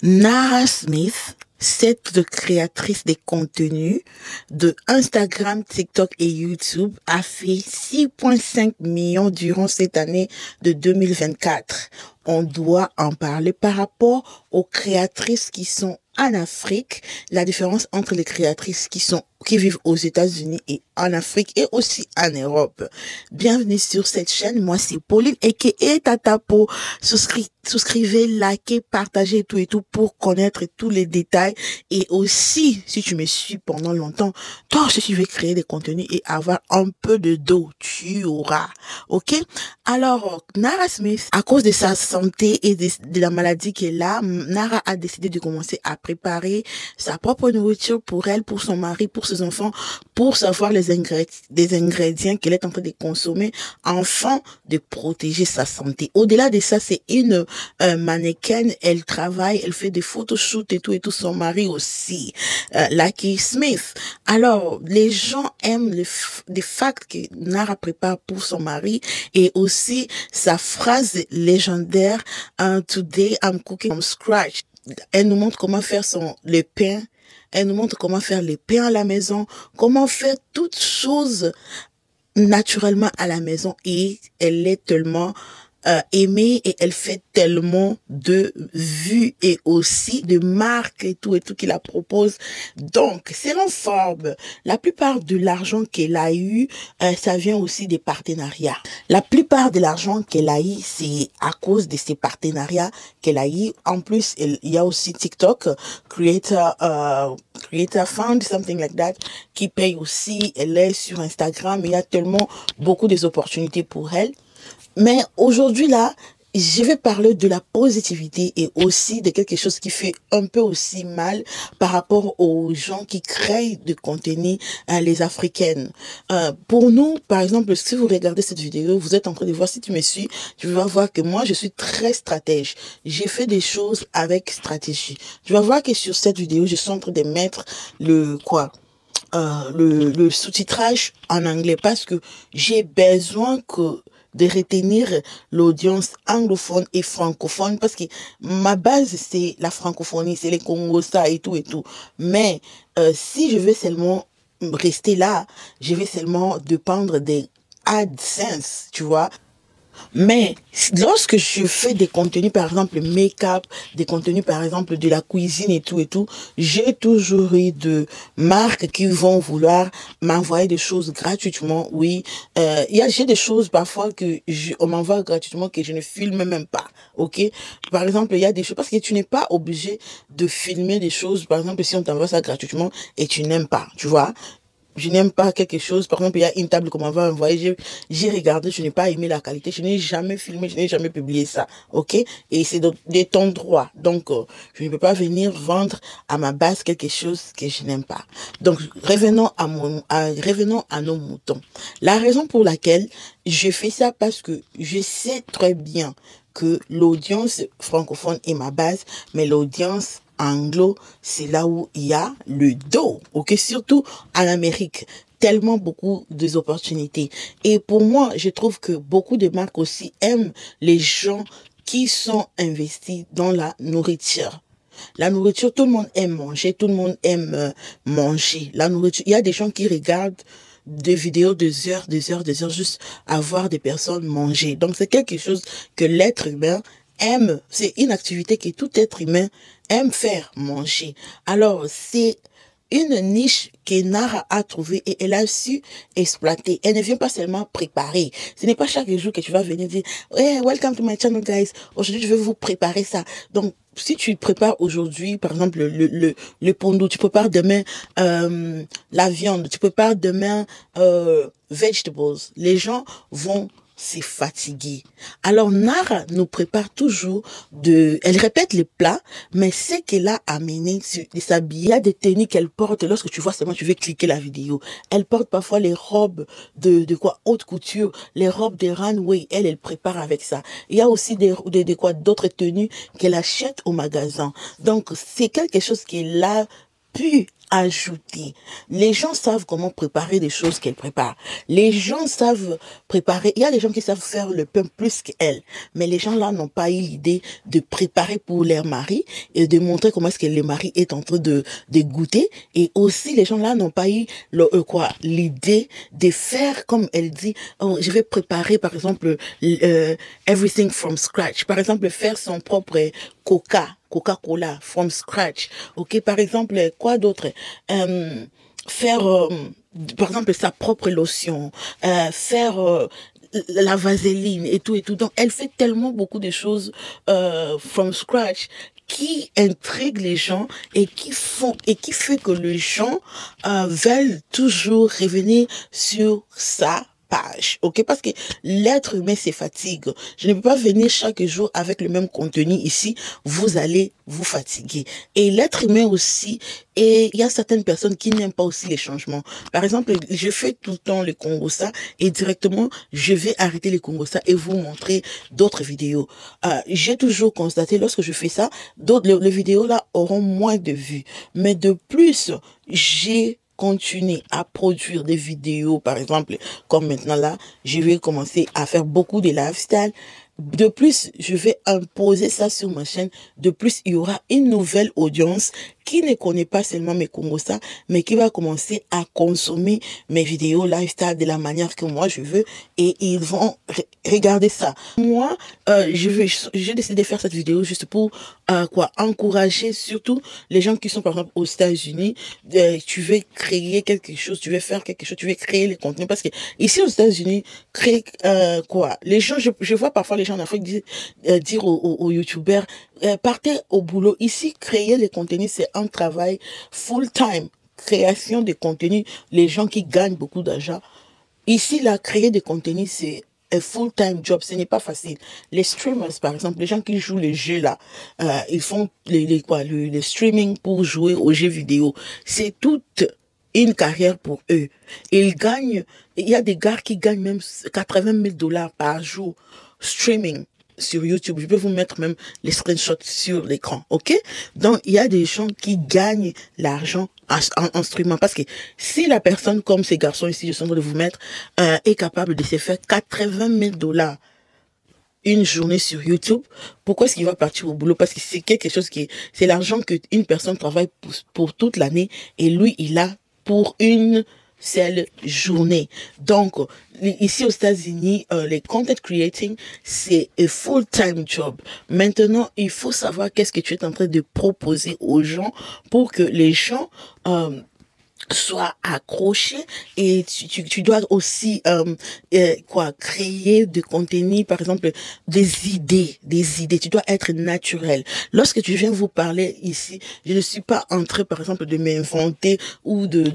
Nara Smith, cette créatrice des contenus de Instagram, TikTok et YouTube, a fait 6,5 millions durant cette année de 2024. On doit en parler par rapport aux créatrices qui sont en Afrique, la différence entre les créatrices qui vivent aux États-Unis et en Afrique et aussi en Europe. Bienvenue sur cette chaîne. Moi, c'est Pauline aka Tatapo. Souscrivez, likez, partagez et tout pour connaître tous les détails. Et aussi, si tu me suis pendant longtemps, toi, si tu veux créer des contenus et avoir un peu de dos, tu auras. Ok? Alors, Nara Smith, à cause de sa santé et de la maladie qu'elle a, Nara a décidé de commencer à préparer sa propre nourriture pour elle, pour son mari, pour ses enfants, pour savoir les ingrédients qu'elle est en train de consommer, afin de protéger sa santé. Au-delà de ça, c'est une mannequin, elle travaille, elle fait des photoshoots et tout, son mari aussi, Lucky Smith. Alors, les gens aiment les facts que Nara prépare pour son mari et aussi sa phrase légendaire, Today I'm cooking from scratch. Elle nous montre comment faire le pain. Elle nous montre comment faire les pains à la maison, comment faire toutes choses naturellement à la maison. Et elle est tellement aimée et elle fait tellement de vues et aussi de marques et tout qui la propose. Donc, selon Forbes, la plupart de l'argent qu'elle a eu, ça vient aussi des partenariats. La plupart de l'argent qu'elle a eu, c'est à cause de ces partenariats qu'elle a eu. En plus, il y a aussi TikTok, Creator Fund, something like that, qui paye aussi. Elle est sur Instagram. Il y a tellement beaucoup d'opportunités pour elle. Mais aujourd'hui, là, je vais parler de la positivité et aussi de quelque chose qui fait un peu aussi mal par rapport aux gens qui créent du contenu, les Africaines. Pour nous, par exemple, si vous regardez cette vidéo, vous êtes en train de voir, si tu me suis, tu vas voir que moi, je suis très stratège. J'ai fait des choses avec stratégie. Tu vas voir que sur cette vidéo, je suis en train de mettre le sous-titrage en anglais parce que j'ai besoin de retenir l'audience anglophone et francophone parce que ma base c'est la francophonie, c'est les Congos ça et tout. Mais si je veux seulement rester là, je vais seulement dépendre des AdSense, tu vois. Mais lorsque je fais des contenus, par exemple, make-up, des contenus, par exemple, de la cuisine et tout, j'ai toujours eu de marques qui vont vouloir m'envoyer des choses gratuitement. Oui, j'ai des choses parfois on m'envoie gratuitement que je ne filme même pas. Ok, par exemple, il y a des choses parce que tu n'es pas obligé de filmer des choses. Par exemple, si on t'envoie ça gratuitement et tu n'aimes pas, tu vois. Je n'aime pas quelque chose. Par exemple, il y a une table qu'on m'avait envoyée. J'ai regardé, je n'ai pas aimé la qualité. Je n'ai jamais filmé, je n'ai jamais publié ça. Ok? Et c'est de ton droit. Donc, je ne peux pas venir vendre à ma base quelque chose que je n'aime pas. Donc, revenons à nos moutons. La raison pour laquelle je fais ça, parce que je sais très bien que l'audience francophone est ma base, mais l'audience anglo, c'est là où il y a le dos, ok, surtout en Amérique, tellement beaucoup d'opportunités. Et pour moi, je trouve que beaucoup de marques aussi aiment les gens qui sont investis dans la nourriture. La nourriture, tout le monde aime manger, tout le monde aime manger. La nourriture, il y a des gens qui regardent des vidéos des heures, juste à voir des personnes manger. Donc, c'est quelque chose que l'être humain aime, c'est une activité que tout être humain aime faire, manger. Alors, c'est une niche que Nara a trouvée et elle a su exploiter. Elle ne vient pas seulement préparer. Ce n'est pas chaque jour que tu vas venir dire hey, welcome to my channel guys. Aujourd'hui, je vais vous préparer ça. Donc, si tu prépares aujourd'hui, par exemple, le pondo, tu prépares demain la viande, tu prépares demain vegetables, les gens vont c'est fatigué. Alors, Nara nous prépare toujours elle répète les plats, mais ce qu'elle a amené sur les habits, il y a des tenues qu'elle porte lorsque tu vois seulement, tu veux cliquer la vidéo. Elle porte parfois les robes de haute couture, les robes de runway, elle prépare avec ça. Il y a aussi d'autres tenues qu'elle achète au magasin. Donc, c'est quelque chose qu'elle a pu ajouter. Les gens savent comment préparer des choses qu'elles préparent. Les gens savent préparer. Il y a des gens qui savent faire le pain plus qu'elles. Mais les gens là n'ont pas eu l'idée de préparer pour leur mari et de montrer comment est-ce que le mari est en train de goûter. Et aussi, les gens là n'ont pas eu l'idée de faire, comme elle dit, oh, je vais préparer par exemple everything from scratch. Par exemple, faire son propre Coca-Cola from scratch. Ok, par exemple, quoi d'autre? Faire, par exemple, sa propre lotion, faire la vaseline et tout et tout. Donc, elle fait tellement beaucoup de choses from scratch qui intrigue les gens et qui fait que les gens veulent toujours revenir sur ça page, ok? Parce que l'être humain, c'est fatigue. Je ne peux pas venir chaque jour avec le même contenu ici. Vous allez vous fatiguer. Et l'être humain aussi, et il y a certaines personnes qui n'aiment pas aussi les changements. Par exemple, je fais tout le temps le Congossa et directement, je vais arrêter les Congossa et vous montrer d'autres vidéos. J'ai toujours constaté, lorsque je fais ça, les vidéos là auront moins de vues. Mais de plus, j'ai continuer à produire des vidéos, par exemple, comme maintenant là, je vais commencer à faire beaucoup de lifestyle. De plus, je vais imposer ça sur ma chaîne. De plus, il y aura une nouvelle audience qui ne connaît pas seulement mes Congossa, mais qui va commencer à consommer mes vidéos lifestyle de la manière que moi je veux, et ils vont regarder ça. Moi, j'ai décidé de faire cette vidéo juste pour encourager surtout les gens qui sont par exemple aux États-Unis. Tu veux créer quelque chose, tu veux faire quelque chose, tu veux créer les contenus, parce que ici aux États-Unis, créer les gens, je vois parfois les gens en Afrique dire aux youtubeurs, partez au boulot. Ici, créer les contenus, c'est un travail full-time. Création de contenus, les gens qui gagnent beaucoup d'argent. Ici, là, créer des contenus, c'est un full-time job. Ce n'est pas facile. Les streamers, par exemple, les gens qui jouent les jeux, là, ils font le streaming pour jouer aux jeux vidéo. C'est toute une carrière pour eux. Ils gagnent, il y a des gars qui gagnent même 80 000 $ par jour streaming sur YouTube. Je peux vous mettre même les screenshots sur l'écran, ok? Donc, il y a des gens qui gagnent l'argent en streamant, parce que si la personne, comme ces garçons ici, je suis en train de vous mettre, est capable de se faire 80 000 $ une journée sur YouTube, pourquoi est-ce qu'il va partir au boulot? Parce que c'est quelque chose c'est l'argent qu'une personne travaille pour toute l'année, et lui, il a pour une seule journée. Donc, ici aux États-Unis, les content creating, c'est un full-time job. Maintenant, il faut savoir qu'est-ce que tu es en train de proposer aux gens pour que les gens soient accrochés, et tu dois aussi créer de contenu, par exemple des idées, tu dois être naturel. Lorsque tu viens vous parler ici, je ne suis pas en train par exemple de m'inventer ou de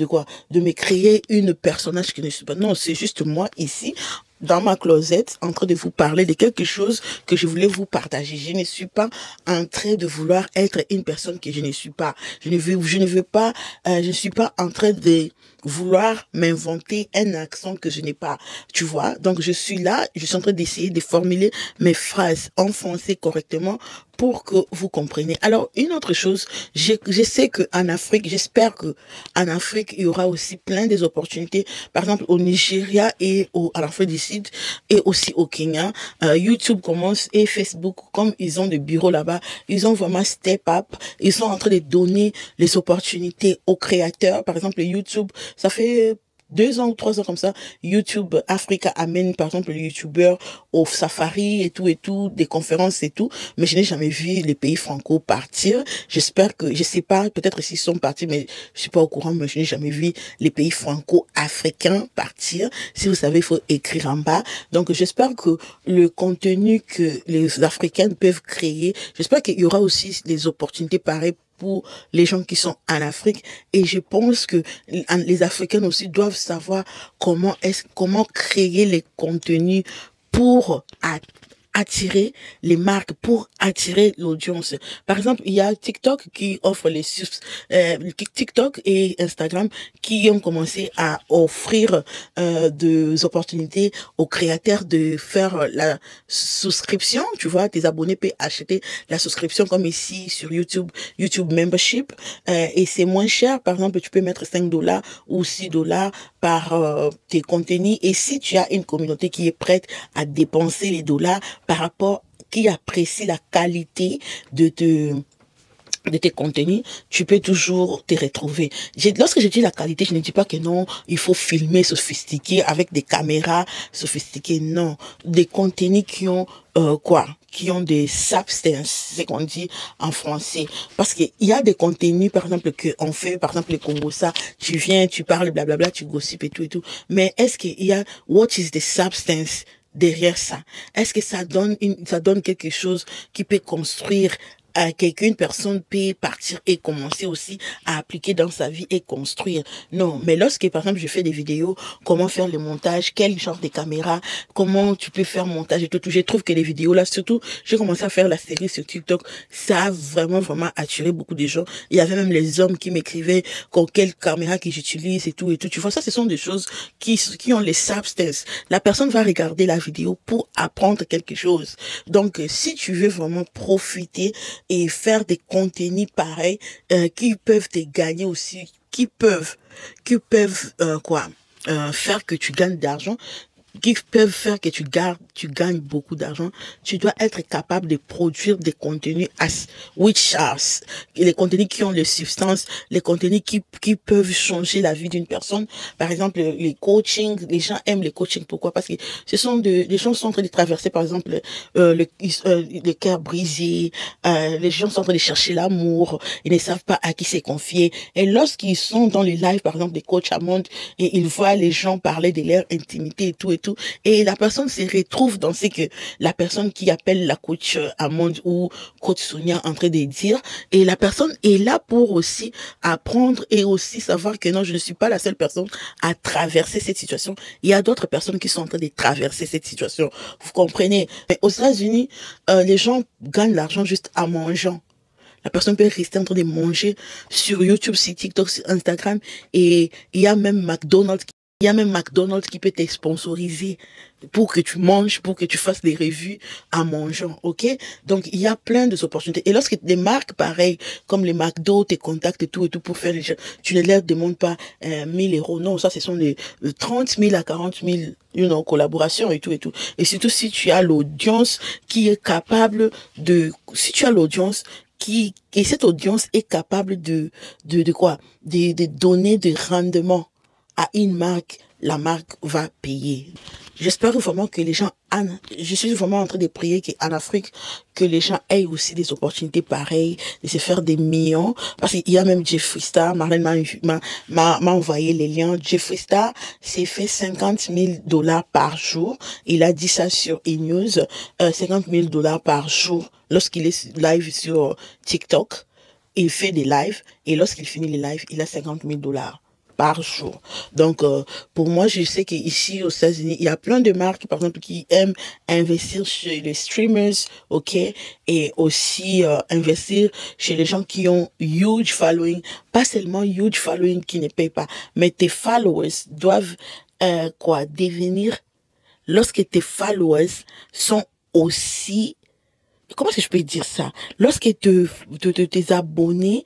me créer une personnage qui ne suis pas. Non, c'est juste moi ici dans ma closette, en train de vous parler de quelque chose que je voulais vous partager. Je ne suis pas en train de vouloir être une personne que je ne suis pas. Je ne suis pas en train de vouloir m'inventer un accent que je n'ai pas. Tu vois? Donc, je suis là, je suis en train d'essayer de formuler mes phrases en français correctement pour que vous compreniez. Alors, une autre chose, je sais qu'en Afrique, j'espère que en Afrique, il y aura aussi plein des opportunités. Par exemple, au Nigeria et à l'Afrique du Sud, et aussi au Kenya, YouTube commence, et Facebook, comme ils ont des bureaux là-bas, ils ont vraiment step up. Ils sont en train de donner les opportunités aux créateurs. Par exemple, YouTube, ça fait 2 ans ou 3 ans comme ça, YouTube Africa amène par exemple les youtubeurs au safari et tout, des conférences et tout, mais je n'ai jamais vu les pays franco partir. J'espère que, je sais pas, peut-être s'ils sont partis, mais je suis pas au courant, mais je n'ai jamais vu les pays franco-africains partir. Si vous savez, il faut écrire en bas. Donc j'espère que le contenu que les Africains peuvent créer, j'espère qu'il y aura aussi des opportunités pareilles pour les gens qui sont en Afrique. Et je pense que les Africains aussi doivent savoir comment créer les contenus pour attirer les marques, pour attirer l'audience. Par exemple, il y a TikTok qui offre TikTok et Instagram qui ont commencé à offrir des opportunités aux créateurs de faire la souscription. Tu vois, tes abonnés peuvent acheter la souscription comme ici sur YouTube, YouTube Membership, et c'est moins cher. Par exemple, tu peux mettre 5 $ ou 6 $ par tes contenus, et si tu as une communauté qui est prête à dépenser les dollars par rapport, qui apprécie la qualité de tes contenus, tu peux toujours te retrouver. Lorsque je dis la qualité, je ne dis pas que non, il faut filmer sophistiqué avec des caméras sophistiquées, non. Des contenus qui ont qui ont des substances, c'est qu'on dit en français. Parce qu'il y a des contenus, par exemple, qu'on fait, par exemple, les Congo, ça, tu viens, tu parles, blablabla, tu gossipes et tout et tout. Mais est-ce qu'il y a, what is the substance derrière ça? Est-ce que ça donne quelque chose qui peut construire qu'une personne peut partir et commencer aussi à appliquer dans sa vie et construire? Non, mais lorsque, par exemple, je fais des vidéos, comment faire le montage, quel genre de caméra, comment tu peux faire montage et tout, je trouve que les vidéos là, surtout, j'ai commencé à faire la série sur TikTok, ça a vraiment attiré beaucoup de gens. Il y avait même les hommes qui m'écrivaient quelle caméra que j'utilise et tout et tout. Tu vois, ça, ce sont des choses qui ont les substances. La personne va regarder la vidéo pour apprendre quelque chose. Donc, si tu veux vraiment profiter et faire des contenus pareils qui peuvent te gagner aussi, qui peuvent faire que tu gagnes d'argent, qui peuvent faire que tu gagnes beaucoup d'argent, tu dois être capable de produire des contenus les contenus qui ont les substances, les contenus qui peuvent changer la vie d'une personne. Par exemple, les coachings, les gens aiment les coachings. Pourquoi? Parce que les gens sont en train de traverser, par exemple, le cœur brisé, les gens sont en train de chercher l'amour, ils ne savent pas à qui se confier. Et lorsqu'ils sont dans les lives, par exemple, des coachs à monde, et ils voient les gens parler de leur intimité et tout, et la personne se retrouve dans ce que la personne qui appelle la coach Amande ou coach Sonia en train de dire, et la personne est là pour aussi apprendre et aussi savoir que non, je ne suis pas la seule personne à traverser cette situation. Il y a d'autres personnes qui sont en train de traverser cette situation. Vous comprenez? Mais aux États-Unis, les gens gagnent l'argent juste en mangeant. La personne peut rester en train de manger sur YouTube, sur TikTok, sur Instagram, et il y a même McDonald's qui peut te sponsoriser pour que tu manges, pour que tu fasses des revues en mangeant, ok? Donc, il y a plein d'opportunités. Et lorsque des marques pareilles, comme les McDo, te contactent et tout pour faire les gens, tu ne leur demandes pas 1000 €. Non, ça, ce sont les 30 000 à 40 000 collaborations et tout et tout. Et surtout, si tu as l'audience qui est capable si tu as l'audience et cette audience est capable de donner des rendements à une marque, la marque va payer. J'espère vraiment que les gens, je suis vraiment en train de prier qu'en Afrique, que les gens aient aussi des opportunités pareilles, de se faire des millions. Parce qu'il y a même Jeffree Star, Marlène m'a envoyé les liens. Jeffree Star s'est fait 50 000 $ par jour. Il a dit ça sur E-News, 50 000 $ par jour lorsqu'il est live sur TikTok. Il fait des lives et lorsqu'il finit les lives, il a 50 000 $ par jour. Donc, pour moi, je sais qu'ici aux États-Unis, il y a plein de marques, par exemple, qui aiment investir chez les streamers, ok, et aussi investir chez les gens qui ont huge following, pas seulement huge following qui ne payent pas, mais tes followers doivent devenir, lorsque tes followers sont aussi, comment est-ce que je peux dire ça? Lorsque tes abonnés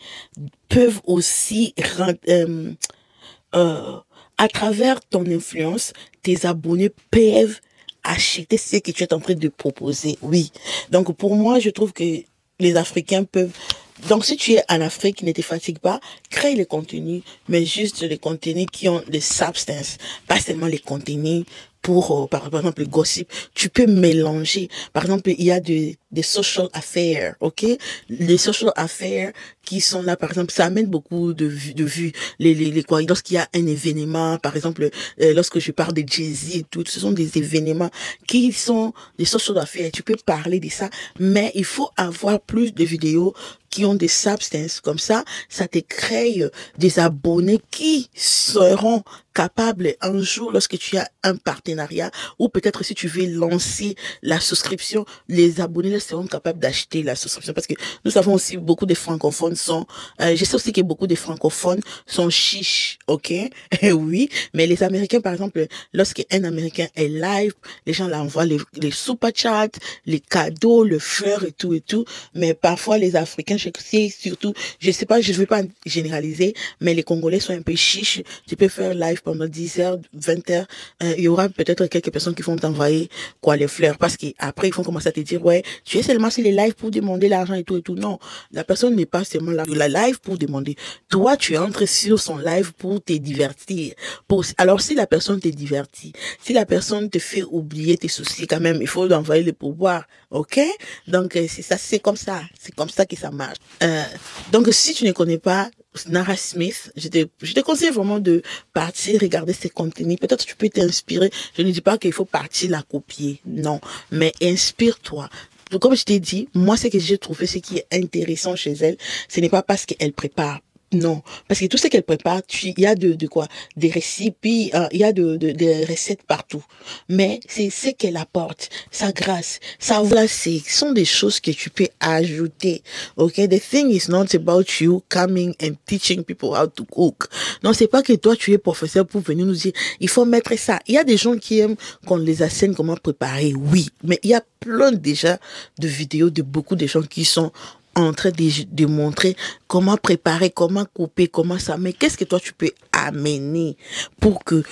peuvent aussi à travers ton influence, tes abonnés peuvent acheter ce que tu es en train de proposer. Oui. Donc, pour moi, je trouve que les Africains peuvent... Donc, si tu es en Afrique, ne te fatigue pas, crée les contenus, mais juste les contenus qui ont des substances, pas seulement les contenus pour, par exemple, le gossip. Tu peux mélanger. Par exemple, il y a des des social affairs, ok? Les social affairs qui sont là, par exemple, ça amène beaucoup de vues, quoi, lorsqu'il y a un événement, par exemple, lorsque je parle de Jay-Z et tout, ce sont des événements qui sont des social affairs, tu peux parler de ça, mais il faut avoir plus de vidéos qui ont des substances, comme ça te crée des abonnés qui seront capables un jour, lorsque tu as un partenariat, ou peut-être si tu veux lancer la souscription, les abonnés seront capables d'acheter la souscription, parce que nous savons aussi beaucoup de francophones sont, je sais aussi que beaucoup de francophones sont chiches, ok? Oui, mais les Américains, par exemple, lorsqu'un Américain est live, les gens l'envoient les super chats, les cadeaux, le fleur et tout, mais parfois les Africains, je sais surtout, je sais pas, je veux pas généraliser, mais les Congolais sont un peu chiches. Tu peux faire live pendant 10 heures, 20 heures, il y aura peut-être quelques personnes qui vont t'envoyer quoi, les fleurs, parce qu'après ils vont commencer à te dire, ouais, tu es seulement sur les lives pour demander l'argent et tout. Non, la personne n'est pas seulement là, la live pour demander. Toi, tu entres sur son live pour te divertir. Alors, si la personne te divertit, si la personne te fait oublier tes soucis, quand même, il faut lui envoyer le pouvoir, ok? Donc, c'est comme ça que ça marche. Donc, si tu ne connais pas Nara Smith, je te conseille vraiment de partir regarder ses contenus. Peut-être tu peux t'inspirer. Je ne dis pas qu'il faut partir la copier, non, mais inspire-toi. Donc, comme je t'ai dit, moi, ce que j'ai trouvé, ce qui est intéressant chez elle, ce n'est pas parce qu'elle prépare. Non, parce que tout ce qu'elle prépare, il y a de quoi, des récits, puis il y a des recettes partout. Mais c'est ce qu'elle apporte, sa grâce, sa voilà, ce sont des choses que tu peux ajouter. Ok, the thing is not about you coming and teaching people how to cook. Non, c'est pas que toi tu es professeur pour venir nous dire, il faut mettre ça. Il y a des gens qui aiment qu'on les enseigne comment préparer, oui, mais il y a plein déjà de vidéos de beaucoup de gens qui sont en train de montrer comment préparer, comment couper, comment ça. Mais qu'est-ce que toi tu peux amener pour que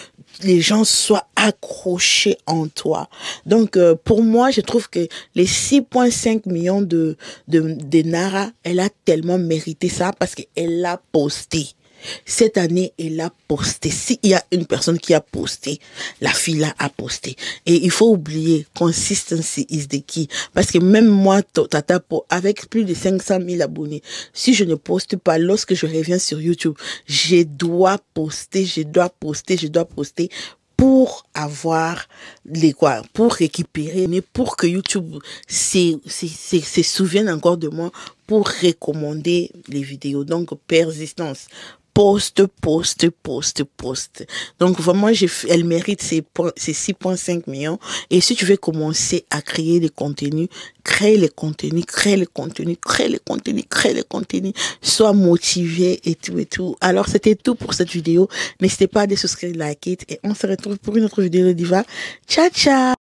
les gens soient accrochés en toi? Donc, pour moi, je trouve que les 6,5 millions de Nara, elle a tellement mérité ça parce qu'elle l'a posté. Cette année, elle a posté. S'il y a une personne qui a posté, la fille là a posté. Et il faut oublier, consistency is the key. Parce que même moi, Tata, avec plus de 500 000 abonnés, si je ne poste pas, lorsque je reviens sur YouTube, je dois poster pour avoir pour récupérer, mais pour que YouTube se souvienne encore de moi pour recommander les vidéos. Donc, persistance. Poste. Donc, vraiment, elle mérite ces 6,5 millions. Et si tu veux commencer à créer des contenus, crée les contenus. Sois motivé et tout. Alors, c'était tout pour cette vidéo. N'hésitez pas à souscrire, like it. Et on se retrouve pour une autre vidéo de Diva. Ciao, ciao!